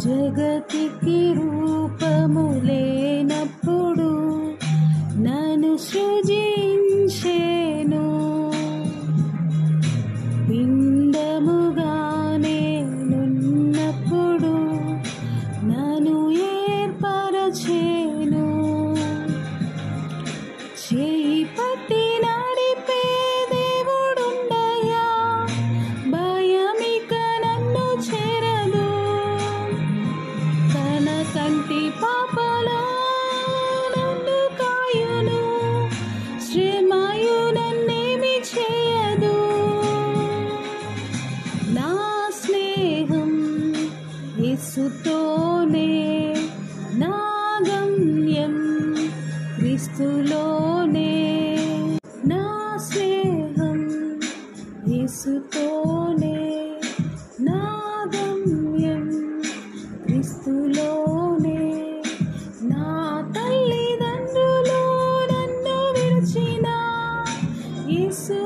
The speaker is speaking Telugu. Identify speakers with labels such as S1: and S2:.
S1: జగతికి రూపము లేనప్పుడు నన్ను సృజించెను. పిండముగా నేనున్నప్పుడు నన్ను ఏర్పరచెను. చేయి పట్టి నడిపే దేవుడుండయా, భయమిక నన్ను చేరదు. తన కంటి పాపలో నన్ను కాయును, శ్రమయు నన్నేమి చేయదు. నా స్నేహం యేసుతోనే, నా గమ్యం క్రీస్తులోనే. నా స్నేహం యేసుతోనే, నా గమ్యం క్రీస్తులోనే. నా తల్లిదండ్రులు నన్ను విడిచిన యేసు